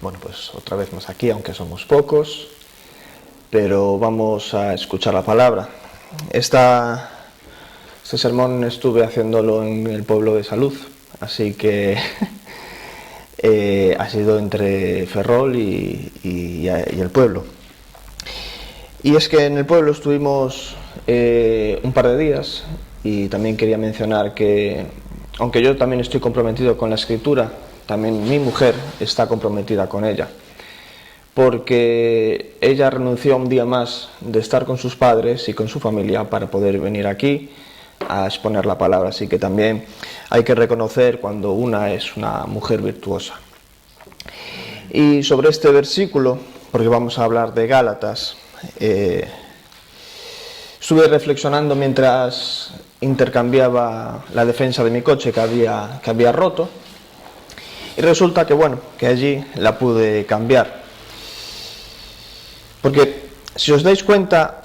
Bueno, pues otra vez más aquí, aunque somos pocos, pero vamos a escuchar la palabra. Este sermón estuve haciéndolo en el pueblo de Salud, así que ha sido entre Ferrol y el pueblo. Y es que en el pueblo estuvimos un par de días, y también quería mencionar que, aunque yo también estoy comprometido con la Escritura, también mi mujer está comprometida con ella, porque ella renunció un día más de estar con sus padres y con su familia para poder venir aquí a exponer la palabra. Así que también hay que reconocer cuando una es una mujer virtuosa. Y sobre este versículo, porque vamos a hablar de Gálatas, estuve reflexionando mientras intercambiaba la defensa de mi coche que había roto, y resulta que allí la pude cambiar. Porque si os dais cuenta,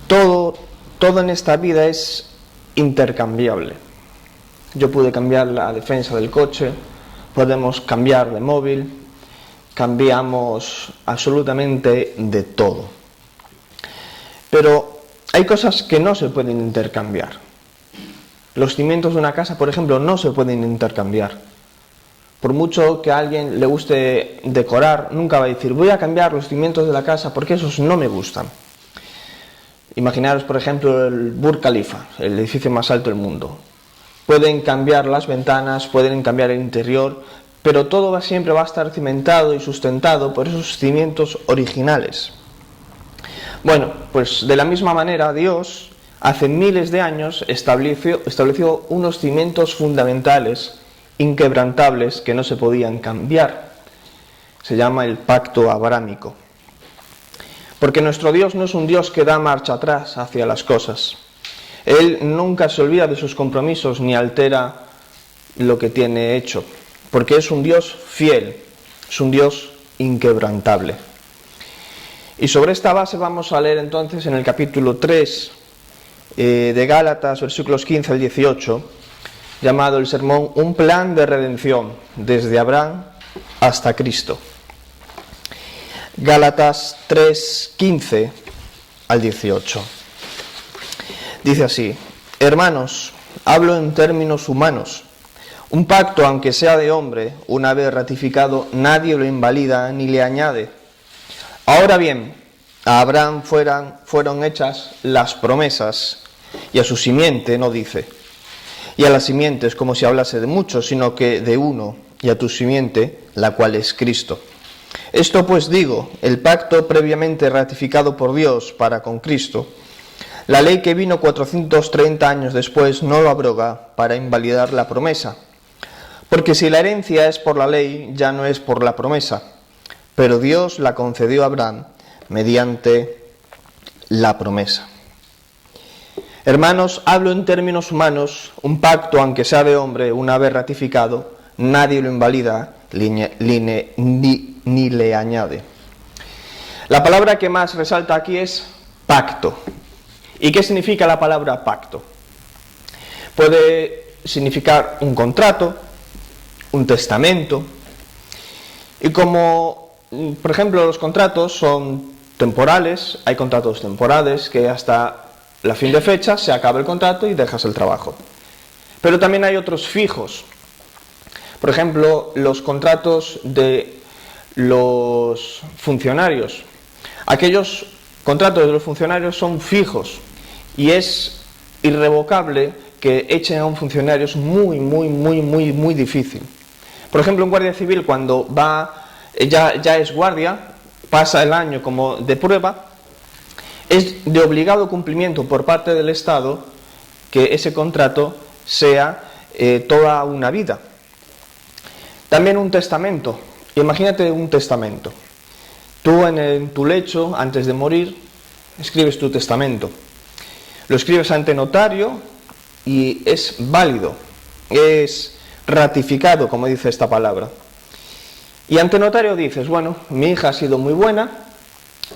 todo en esta vida es intercambiable. Yo pude cambiar la defensa del coche, podemos cambiar de móvil, cambiamos absolutamente de todo. Pero hay cosas que no se pueden intercambiar. Los cimientos de una casa, por ejemplo, no se pueden intercambiar. Por mucho que a alguien le guste decorar, nunca va a decir, voy a cambiar los cimientos de la casa porque esos no me gustan. Imaginaros, por ejemplo, el Burj Khalifa, el edificio más alto del mundo. Pueden cambiar las ventanas, pueden cambiar el interior, pero todo siempre va a estar cimentado y sustentado por esos cimientos originales. Bueno, pues de la misma manera Dios, hace miles de años, estableció unos cimientos fundamentales, inquebrantables, que no se podían cambiar. Se llama el pacto abrámico. Porque nuestro Dios no es un Dios que da marcha atrás hacia las cosas. Él nunca se olvida de sus compromisos ni altera lo que tiene hecho. Porque es un Dios fiel, es un Dios inquebrantable. Y sobre esta base vamos a leer entonces en el capítulo 3 de Gálatas, versículos 15 al 18, llamado el sermón Un plan de redención, desde Abraham hasta Cristo. Gálatas 3, 15 al 18. Dice así: Hermanos, hablo en términos humanos. Un pacto, aunque sea de hombre, una vez ratificado, nadie lo invalida ni le añade. Ahora bien, a Abraham fueron hechas las promesas, y a su simiente no dice. Y a la simiente es como si hablase de muchos, sino que de uno, y a tu simiente, la cual es Cristo. Esto pues digo, el pacto previamente ratificado por Dios para con Cristo, la ley que vino 430 años después no lo abroga para invalidar la promesa. Porque si la herencia es por la ley, ya no es por la promesa, pero Dios la concedió a Abraham mediante la promesa. Hermanos, hablo en términos humanos, un pacto, aunque sea de hombre, una vez ratificado, nadie lo invalida ni le añade. La palabra que más resalta aquí es pacto. ¿Y qué significa la palabra pacto? Puede significar un contrato, un testamento, y como, por ejemplo, los contratos son temporales, hay contratos temporales que hasta la fin de fecha se acaba el contrato y dejas el trabajo. Pero también hay otros fijos. Por ejemplo, los contratos de los funcionarios. Aquellos contratos de los funcionarios son fijos y es irrevocable que echen a un funcionario. Es muy difícil. Por ejemplo, un guardia civil, cuando ya es guardia, pasa el año como de prueba, es de obligado cumplimiento por parte del Estado que ese contrato sea toda una vida. También un testamento. Imagínate un testamento. Tú en tu lecho, antes de morir, escribes tu testamento. Lo escribes ante notario y es válido, es ratificado, como dice esta palabra. Y ante notario dices, bueno, mi hija ha sido muy buena,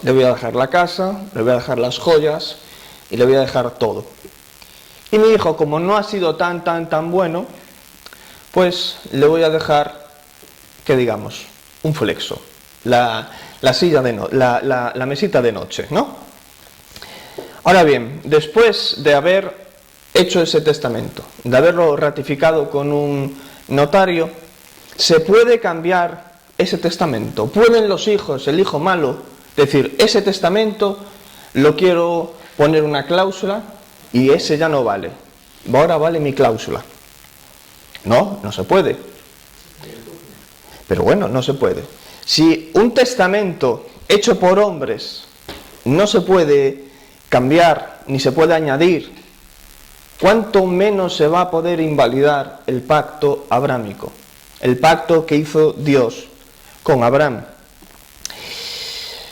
le voy a dejar la casa, le voy a dejar las joyas y le voy a dejar todo. Y mi hijo, como no ha sido tan bueno, pues le voy a dejar, que digamos, un flexo. la mesita de noche, ¿no? Ahora bien, después de haber hecho ese testamento, de haberlo ratificado con un notario, ¿se puede cambiar ese testamento? ¿Pueden los hijos, el hijo malo, decir, ese testamento lo quiero poner una cláusula y ese ya no vale, ahora vale mi cláusula? No, no se puede. Pero bueno, no se puede. Si un testamento hecho por hombres no se puede cambiar ni se puede añadir, ¿cuánto menos se va a poder invalidar el pacto abrámico? El pacto que hizo Dios con Abraham.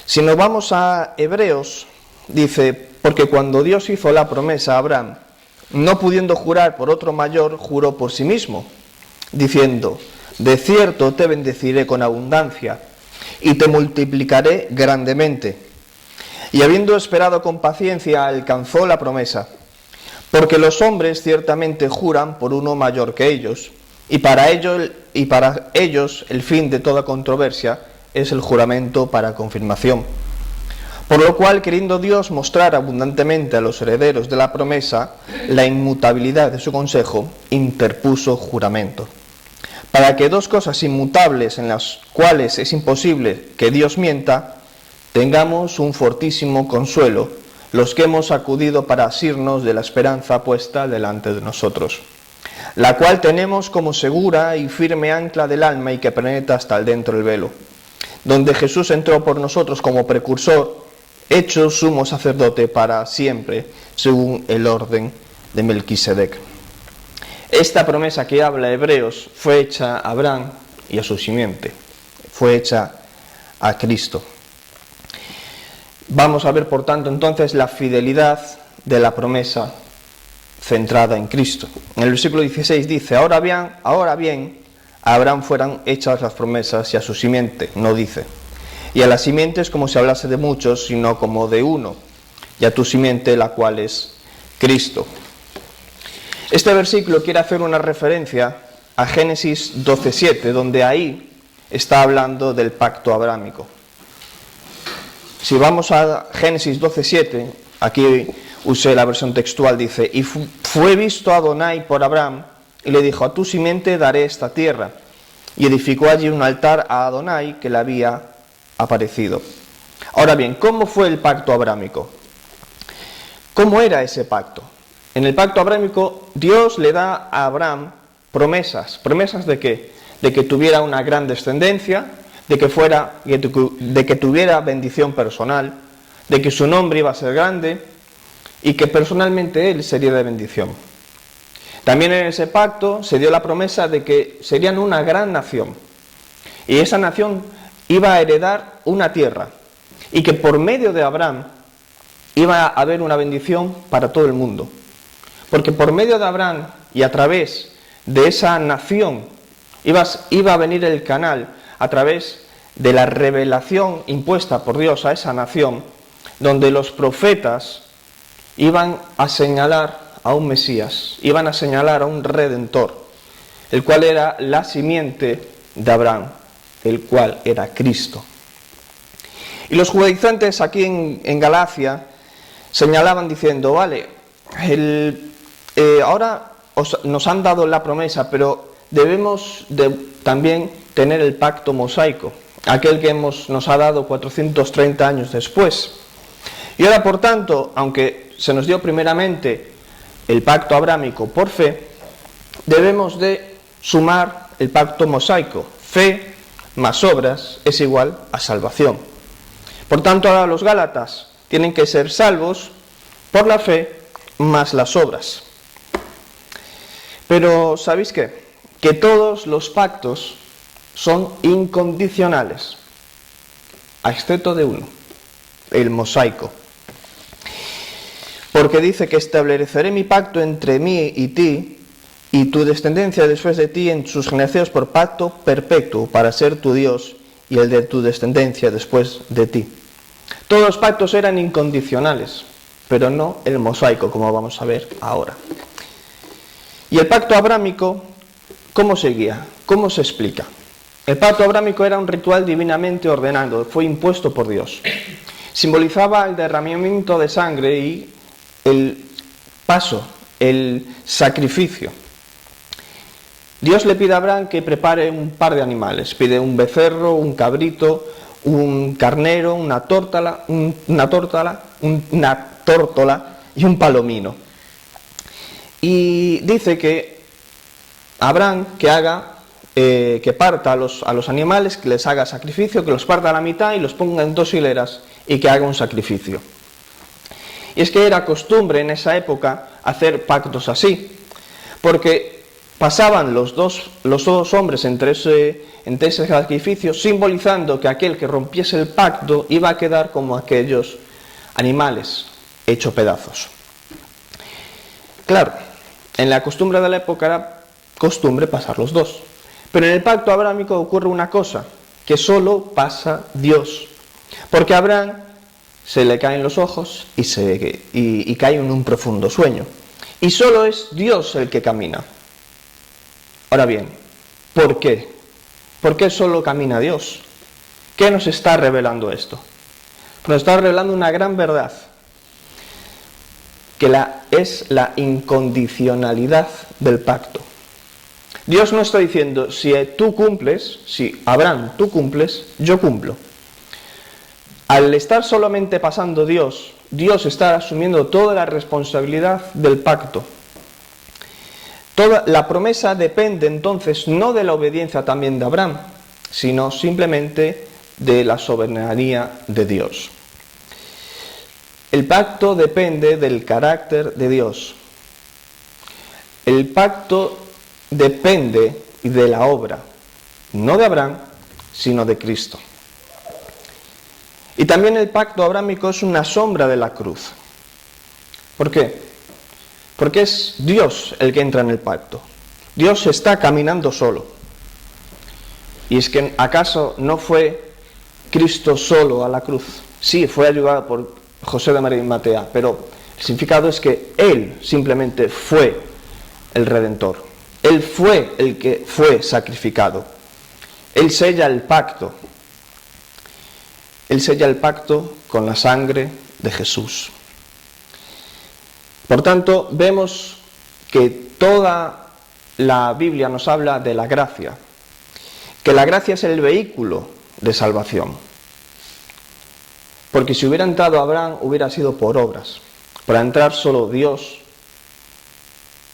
Si nos vamos a Hebreos, dice, porque cuando Dios hizo la promesa a Abraham, no pudiendo jurar por otro mayor, juró por sí mismo, diciendo, de cierto te bendeciré con abundancia, y te multiplicaré grandemente. Y habiendo esperado con paciencia, alcanzó la promesa, porque los hombres ciertamente juran por uno mayor que ellos, y para ellos el fin de toda controversia es el juramento para confirmación. Por lo cual, queriendo Dios mostrar abundantemente a los herederos de la promesa la inmutabilidad de su consejo, interpuso juramento, para que dos cosas inmutables en las cuales es imposible que Dios mienta, tengamos un fortísimo consuelo, los que hemos acudido para asirnos de la esperanza puesta delante de nosotros, la cual tenemos como segura y firme ancla del alma y que penetra hasta el dentro del velo, donde Jesús entró por nosotros como precursor, hecho sumo sacerdote para siempre, según el orden de Melquisedec. Esta promesa que habla Hebreos fue hecha a Abraham y a su simiente, fue hecha a Cristo. Vamos a ver, por tanto, entonces la fidelidad de la promesa centrada en Cristo. En el versículo 16 dice, ahora bien, a Abraham fueran hechas las promesas y a su simiente, no dice. Y a la simiente es como si hablase de muchos, sino como de uno, y a tu simiente, la cual es Cristo. Este versículo quiere hacer una referencia a Génesis 12:7, donde ahí está hablando del pacto abrámico. Si vamos a Génesis 12:7, aquí usé la versión textual, dice, y fue visto Adonai por Abraham, y le dijo, a tu simiente daré esta tierra. Y edificó allí un altar a Adonai que le había aparecido. Ahora bien, ¿cómo fue el pacto abrámico? ¿Cómo era ese pacto? En el pacto abrámico, Dios le da a Abraham promesas. ¿Promesas de qué? De que tuviera una gran descendencia, de que tuviera bendición personal, de que su nombre iba a ser grande y que personalmente él sería de bendición. También en ese pacto se dio la promesa de que serían una gran nación y esa nación iba a heredar una tierra y que por medio de Abraham iba a haber una bendición para todo el mundo. Porque por medio de Abraham y a través de esa nación iba a venir el canal a través de la revelación impuesta por Dios a esa nación, donde los profetas iban a señalar a un Mesías, iban a señalar a un Redentor, el cual era la simiente de Abraham, el cual era Cristo. Y los judaizantes aquí en Galacia señalaban diciendo, vale, ahora nos han dado la promesa, pero debemos también tener el pacto mosaico, aquel que nos ha dado 430 años después. Y ahora, por tanto, aunque se nos dio primeramente el pacto abrámico por fe, debemos de sumar el pacto mosaico. Fe más obras es igual a salvación. Por tanto, ahora los gálatas tienen que ser salvos por la fe más las obras. Pero, ¿sabéis qué? Que todos los pactos son incondicionales, a excepto de uno, el mosaico. Porque dice que estableceré mi pacto entre mí y ti, y tu descendencia después de ti en sus generaciones por pacto perpetuo, para ser tu Dios, y el de tu descendencia después de ti. Todos los pactos eran incondicionales, pero no el mosaico, como vamos a ver ahora. Y el pacto abrámico, ¿cómo se guía? ¿Cómo se explica? El pacto abrámico era un ritual divinamente ordenado, fue impuesto por Dios. Simbolizaba el derramamiento de sangre y el paso, el sacrificio. Dios le pide a Abraham que prepare un par de animales. Pide un becerro, un cabrito, un carnero, una tórtola y un palomino. Y dice que Abraham que parta a los animales, que les haga sacrificio, que los parta a la mitad y los ponga en 2 hileras y que haga un sacrificio. Y es que era costumbre en esa época hacer pactos así, porque pasaban los dos hombres entre ese sacrificio, simbolizando que aquel que rompiese el pacto iba a quedar como aquellos animales hechos pedazos. Claro, en la costumbre de la época era costumbre pasar los dos, pero en el pacto abrámico ocurre una cosa, que solo pasa Dios, porque a Abraham se le caen los ojos y cae en un profundo sueño, y solo es Dios el que camina. Ahora bien, ¿por qué? ¿Por qué solo camina Dios? ¿Qué nos está revelando esto? Nos está revelando una gran verdad, que es la incondicionalidad del pacto. Dios no está diciendo, si Abraham, tú cumples, yo cumplo. Al estar solamente pasando Dios está asumiendo toda la responsabilidad del pacto. Toda la promesa depende entonces no de la obediencia también de Abraham, sino simplemente de la soberanía de Dios. El pacto depende del carácter de Dios. El pacto depende de la obra, no de Abraham, sino de Cristo. Y también el pacto abrámico es una sombra de la cruz. ¿Por qué? Porque es Dios el que entra en el pacto. Dios está caminando solo. Y es que ¿acaso no fue Cristo solo a la cruz? Sí, fue ayudado por José de Arimatea, pero el significado es que Él simplemente fue el Redentor. Él fue el que fue sacrificado. Él sella el pacto. Él sella el pacto con la sangre de Jesús. Por tanto, vemos que toda la Biblia nos habla de la gracia, que la gracia es el vehículo de salvación. Porque si hubiera entrado Abraham, hubiera sido por obras. Para entrar solo Dios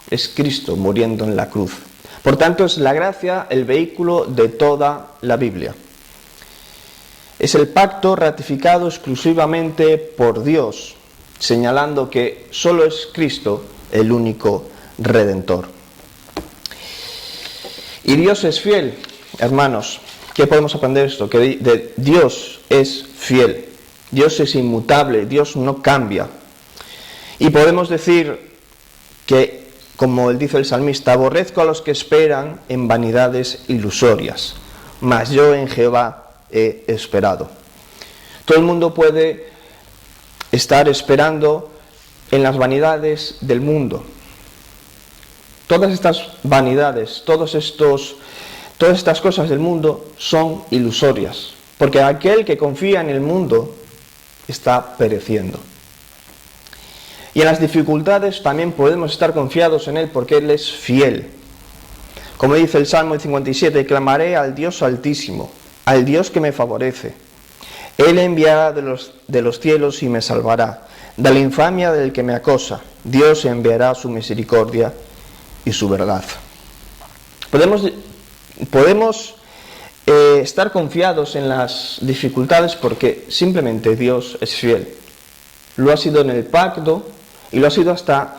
es Cristo muriendo en la cruz. Por tanto, es la gracia el vehículo de toda la Biblia. Es el pacto ratificado exclusivamente por Dios, señalando que solo es Cristo el único Redentor. Y Dios es fiel, hermanos. ¿Qué podemos aprender de esto? Que Dios es fiel. Dios es inmutable, Dios no cambia. Y podemos decir que, como dice el salmista, aborrezco a los que esperan en vanidades ilusorias, mas yo en Jehová he esperado. Todo el mundo puede estar esperando en las vanidades del mundo. Todas estas vanidades, todas estas cosas del mundo son ilusorias, porque aquel que confía en el mundo está pereciendo. Y en las dificultades también podemos estar confiados en Él porque Él es fiel. Como dice el Salmo 57, clamaré al Dios Altísimo, al Dios que me favorece. Él enviará de los cielos y me salvará, de la infamia del que me acosa. Dios enviará su misericordia y su verdad. Podemos estar confiados en las dificultades porque simplemente Dios es fiel. Lo ha sido en el pacto y lo ha sido hasta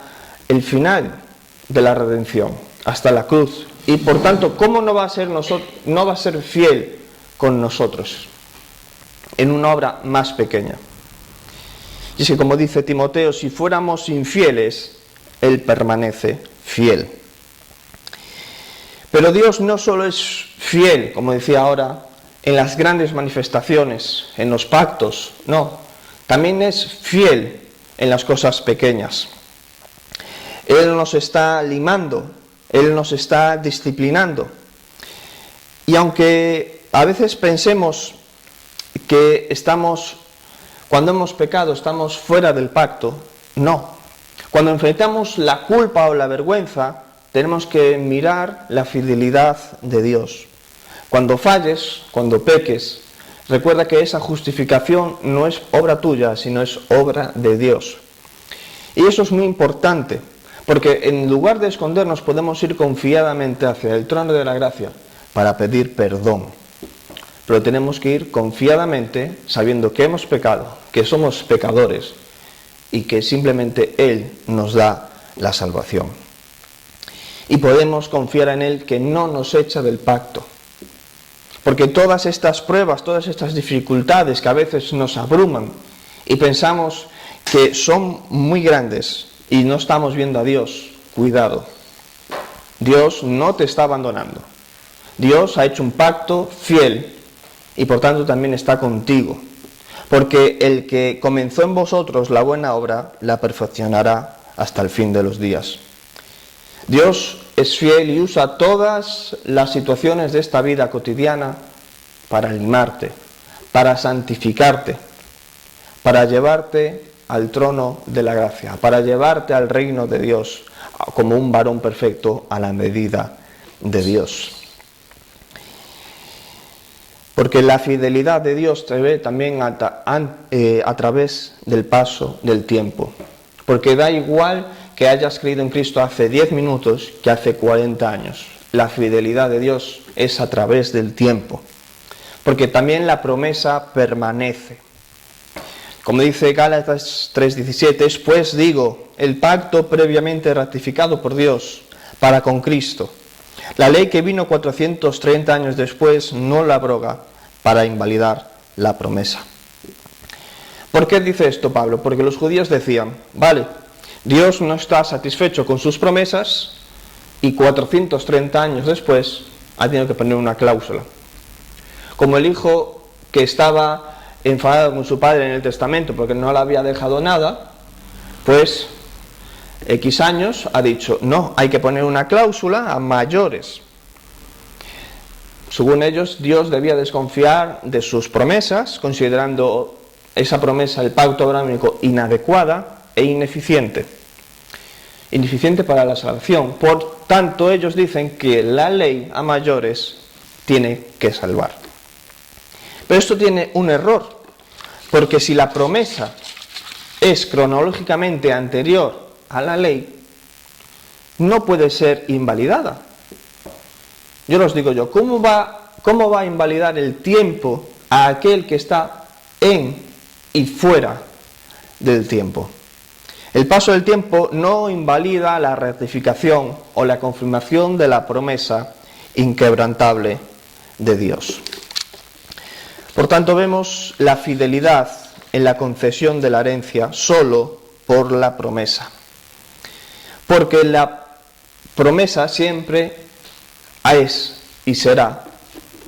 el final de la redención, hasta la cruz. Y por tanto, ¿cómo no va a ser fiel con nosotros en una obra más pequeña? Y es que, como dice Timoteo, si fuéramos infieles, Él permanece fiel. Pero Dios no solo es fiel, como decía ahora, en las grandes manifestaciones, en los pactos, no, también es fiel en las cosas pequeñas. Él nos está limando, Él nos está disciplinando. Y aunque a veces pensemos que cuando hemos pecado, estamos fuera del pacto, no. Cuando enfrentamos la culpa o la vergüenza, tenemos que mirar la fidelidad de Dios. Cuando falles, cuando peques, recuerda que esa justificación no es obra tuya, sino es obra de Dios. Y eso es muy importante, porque en lugar de escondernos podemos ir confiadamente hacia el trono de la gracia para pedir perdón. Pero tenemos que ir confiadamente sabiendo que hemos pecado, que somos pecadores y que simplemente Él nos da la salvación. Y podemos confiar en Él que no nos echa del pacto. Porque todas estas pruebas, todas estas dificultades que a veces nos abruman y pensamos que son muy grandes y no estamos viendo a Dios, cuidado. Dios no te está abandonando. Dios ha hecho un pacto fiel y por tanto también está contigo. Porque el que comenzó en vosotros la buena obra, la perfeccionará hasta el fin de los días. Dios es fiel y usa todas las situaciones de esta vida cotidiana para animarte, para santificarte, para llevarte al trono de la gracia, para llevarte al reino de Dios como un varón perfecto a la medida de Dios. Porque la fidelidad de Dios se ve también a través del paso del tiempo. Porque da igual que hayas creído en Cristo hace 10 minutos que hace 40 años. La fidelidad de Dios es a través del tiempo. Porque también la promesa permanece. Como dice Gálatas 3:17, es pues, digo, el pacto previamente ratificado por Dios para con Cristo. La ley que vino 430 años después no la abroga para invalidar la promesa. ¿Por qué dice esto Pablo? Porque los judíos decían, vale, Dios no está satisfecho con sus promesas y 430 años después ha tenido que poner una cláusula. Como el hijo que estaba enfadado con su padre en el testamento porque no le había dejado nada, pues X años ha dicho, no, hay que poner una cláusula a mayores. Según ellos, Dios debía desconfiar de sus promesas, considerando esa promesa, el pacto abrámico, inadecuada e ineficiente. Ineficiente para la salvación. Por tanto, ellos dicen que la ley a mayores tiene que salvar. Pero esto tiene un error, porque si la promesa es cronológicamente anterior a la ley, no puede ser invalidada. Yo los digo ¿cómo va a invalidar el tiempo a aquel que está en y fuera del tiempo? El paso del tiempo no invalida la ratificación o la confirmación de la promesa inquebrantable de Dios. Por tanto, vemos la fidelidad en la concesión de la herencia solo por la promesa. Porque la promesa siempre es y será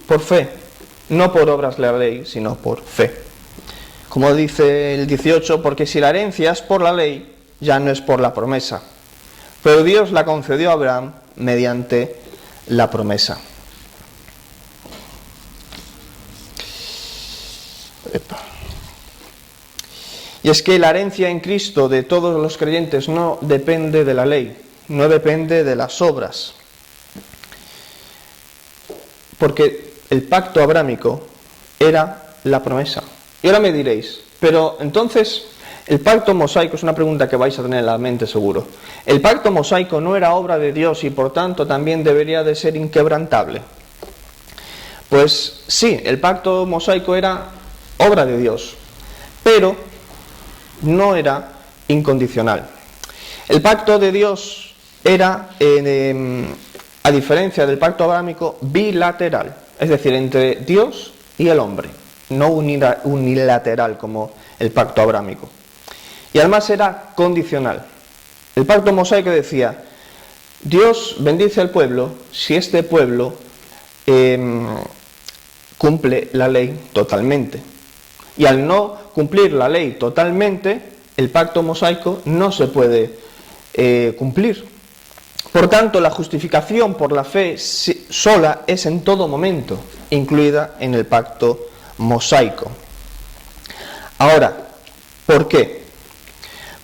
por fe, no por obras de la ley, sino por fe. Como dice el 18, porque si la herencia es por la ley, ya no es por la promesa. Pero Dios la concedió a Abraham mediante la promesa. Y es que la herencia en Cristo de todos los creyentes no depende de la ley, no depende de las obras. Porque el pacto abrámico era la promesa. Y ahora me diréis, pero entonces el pacto mosaico, es una pregunta que vais a tener en la mente seguro. ¿El pacto mosaico no era obra de Dios y por tanto también debería de ser inquebrantable? Pues sí, el pacto mosaico era obra de Dios, pero no era incondicional. El pacto de Dios era, a diferencia del pacto abrámico, bilateral, es decir, entre Dios y el hombre, no unilateral como el pacto abrámico. Y además era condicional. El pacto mosaico decía, Dios bendice al pueblo si este pueblo cumple la ley totalmente. Y al no cumplir la ley totalmente, el pacto mosaico no se puede cumplir. Por tanto, la justificación por la fe sola es en todo momento, incluida en el pacto mosaico. Ahora, ¿por qué?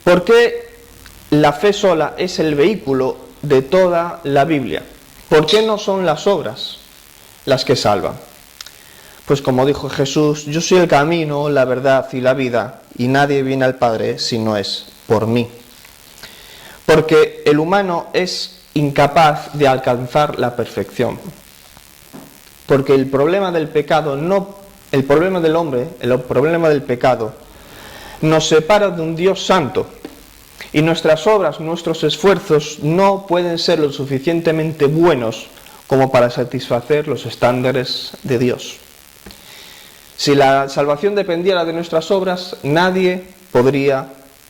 ¿Por qué la fe sola es el vehículo de toda la Biblia? ¿Por qué no son las obras las que salvan? Pues como dijo Jesús, yo soy el camino, la verdad y la vida, y nadie viene al Padre si no es por mí. Porque el humano es incapaz de alcanzar la perfección. Porque el problema del pecado el problema del hombre, el problema del pecado, nos separa de un Dios santo. Y nuestras obras, nuestros esfuerzos no pueden ser lo suficientemente buenos como para satisfacer los estándares de Dios. Si la salvación dependiera de nuestras obras, nadie podría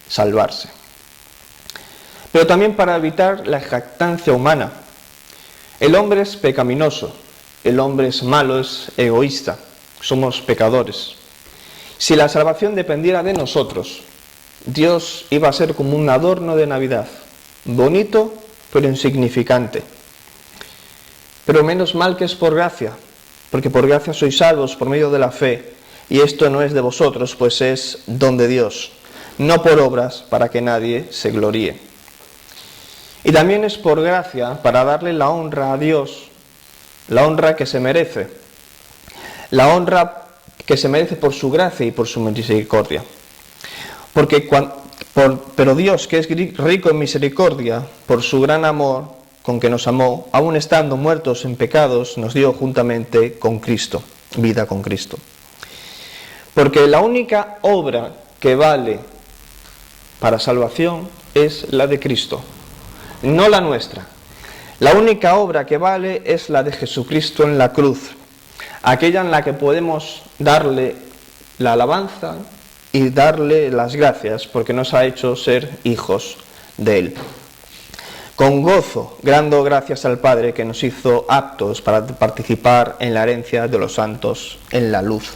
salvarse. Pero también para evitar la jactancia humana. El hombre es pecaminoso, el hombre es malo, es egoísta, somos pecadores. Si la salvación dependiera de nosotros, Dios iba a ser como un adorno de Navidad, bonito pero insignificante. Pero menos mal que es por gracia, porque por gracia sois salvos por medio de la fe, y esto no es de vosotros, pues es don de Dios, no por obras para que nadie se gloríe. Y también es por gracia para darle la honra a Dios, la honra que se merece, la honra que se merece por su gracia y por su misericordia. Pero Dios, que es rico en misericordia, por su gran amor con que nos amó, aun estando muertos en pecados, nos dio juntamente con Cristo, vida con Cristo. Porque la única obra que vale para salvación es la de Cristo, no la nuestra. La única obra que vale es la de Jesucristo en la cruz, aquella en la que podemos darle la alabanza y darle las gracias porque nos ha hecho ser hijos de Él. Con gozo, dando gracias al Padre que nos hizo aptos para participar en la herencia de los santos en la luz.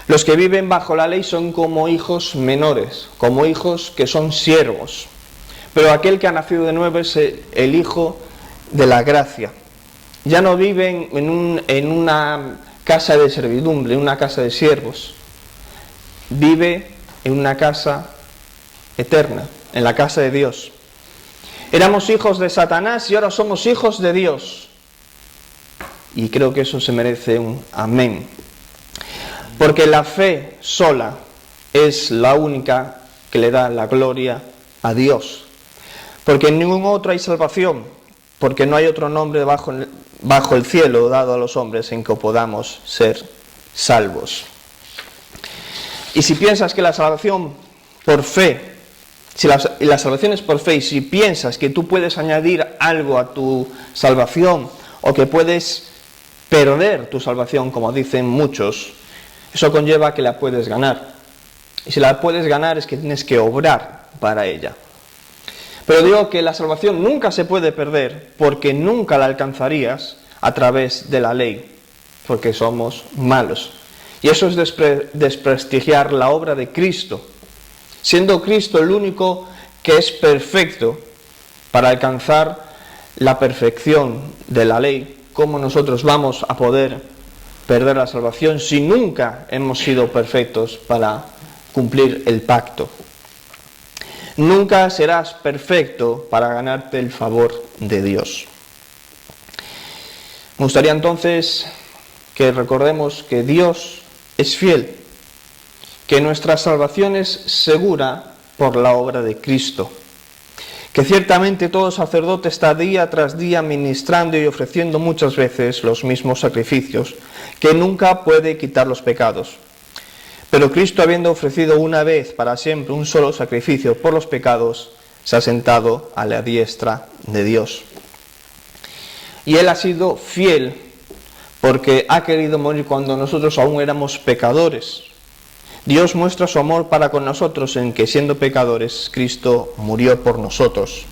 Los que viven bajo la ley son como hijos menores, como hijos que son siervos. Pero aquel que ha nacido de nuevo es el hijo de la gracia. Ya no viven en una casa de servidumbre, en una casa de siervos. Vive en una casa eterna, en la casa de Dios. Éramos hijos de Satanás y ahora somos hijos de Dios. Y creo que eso se merece un amén. Porque la fe sola es la única que le da la gloria a Dios. Porque en ningún otro hay salvación, porque no hay otro nombre bajo el cielo dado a los hombres en que podamos ser salvos. Y si piensas que la salvación por fe, la salvación es por fe, y si piensas que tú puedes añadir algo a tu salvación, o que puedes perder tu salvación, como dicen muchos, eso conlleva que la puedes ganar. Y si la puedes ganar es que tienes que obrar para ella. Pero digo que la salvación nunca se puede perder porque nunca la alcanzarías a través de la ley, porque somos malos. Y eso es desprestigiar la obra de Cristo, siendo Cristo el único que es perfecto para alcanzar la perfección de la ley. ¿Cómo nosotros vamos a poder perder la salvación si nunca hemos sido perfectos para cumplir el pacto? Nunca serás perfecto para ganarte el favor de Dios. Me gustaría entonces que recordemos que Dios es fiel, que nuestra salvación es segura por la obra de Cristo, que ciertamente todo sacerdote está día tras día ministrando y ofreciendo muchas veces los mismos sacrificios, que nunca puede quitar los pecados. Pero Cristo, habiendo ofrecido una vez para siempre un solo sacrificio por los pecados, se ha sentado a la diestra de Dios. Y Él ha sido fiel porque ha querido morir cuando nosotros aún éramos pecadores. Dios muestra su amor para con nosotros en que, siendo pecadores, Cristo murió por nosotros.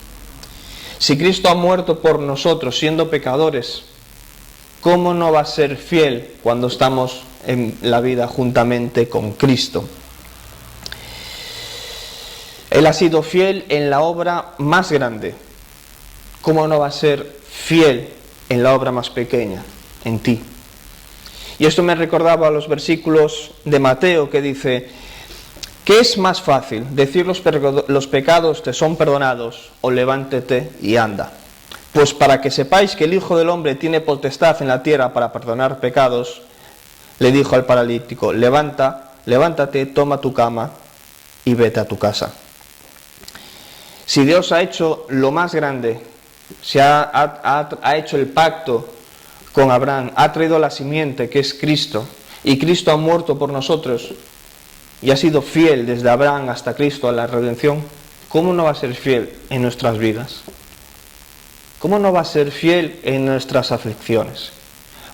Si Cristo ha muerto por nosotros siendo pecadores, ¿cómo no va a ser fiel cuando estamos en la vida juntamente con Cristo? Él ha sido fiel en la obra más grande, ¿cómo no va a ser fiel en la obra más pequeña, en ti? Y esto me recordaba los versículos de Mateo que dice: ¿qué es más fácil, decir los pecados te son perdonados, o levántate y anda? Pues para que sepáis que el Hijo del Hombre tiene potestad en la tierra para perdonar pecados, le dijo al paralítico: levántate, toma tu cama y vete a tu casa. Si Dios ha hecho lo más grande, ha hecho el pacto con Abraham, ha traído la simiente que es Cristo, y Cristo ha muerto por nosotros y ha sido fiel desde Abraham hasta Cristo a la redención, ¿cómo no va a ser fiel en nuestras vidas? ¿Cómo no va a ser fiel en nuestras aflicciones?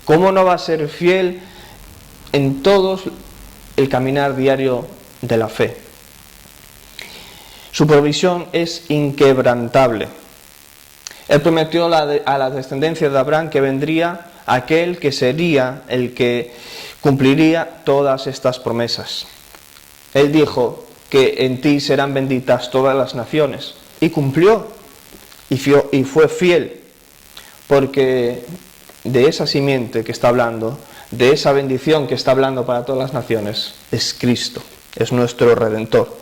¿Cómo no va a ser fiel en todo el caminar diario de la fe? Su provisión es inquebrantable. Él prometió a la descendencia de Abraham que vendría aquel que sería el que cumpliría todas estas promesas. Él dijo que en ti serán benditas todas las naciones, y cumplió, y fue fiel, porque de esa simiente que está hablando, de esa bendición que está hablando para todas las naciones, es Cristo, es nuestro Redentor.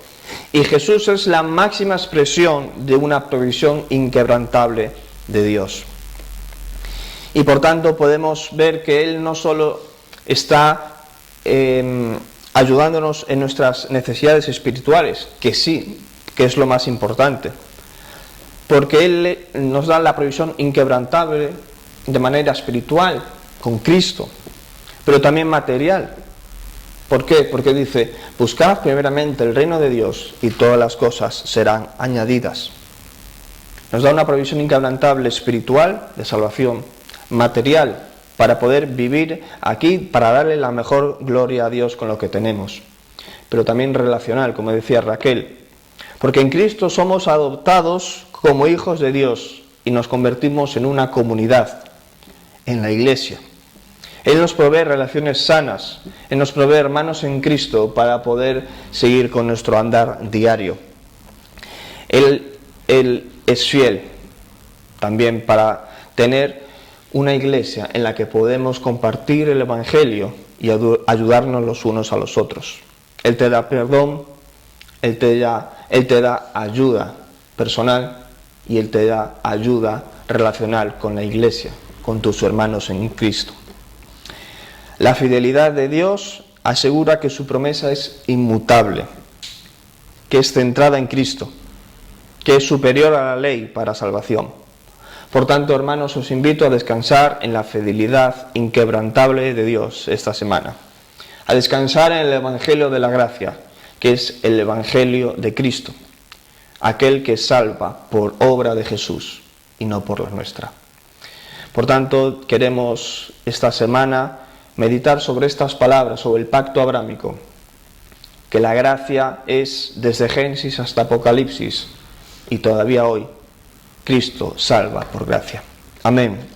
Y Jesús es la máxima expresión de una provisión inquebrantable de Dios. Y por tanto podemos ver que Él no solo está ayudándonos en nuestras necesidades espirituales, que sí, que es lo más importante, porque Él nos da la provisión inquebrantable de manera espiritual, con Cristo, pero también material. ¿Por qué? Porque dice: buscad primeramente el reino de Dios y todas las cosas serán añadidas. Nos da una provisión inquebrantable espiritual, de salvación, material, para poder vivir aquí, para darle la mejor gloria a Dios con lo que tenemos, pero también relacional, como decía Raquel, porque en Cristo somos adoptados como hijos de Dios y nos convertimos en una comunidad, en la iglesia. Él nos provee relaciones sanas, Él nos provee hermanos en Cristo para poder seguir con nuestro andar diario. Él es fiel también para tener una iglesia en la que podemos compartir el Evangelio y ayudarnos los unos a los otros. Él te da perdón, Él te da ayuda personal y Él te da ayuda relacional con la iglesia, con tus hermanos en Cristo. La fidelidad de Dios asegura que su promesa es inmutable, que es centrada en Cristo, que es superior a la ley para salvación. Por tanto, hermanos, os invito a descansar en la fidelidad inquebrantable de Dios esta semana, a descansar en el Evangelio de la gracia, que es el Evangelio de Cristo, aquel que salva por obra de Jesús y no por la nuestra. Por tanto, queremos esta semana meditar sobre estas palabras, sobre el pacto abrámico, que la gracia es desde Génesis hasta Apocalipsis, y todavía hoy Cristo salva por gracia. Amén.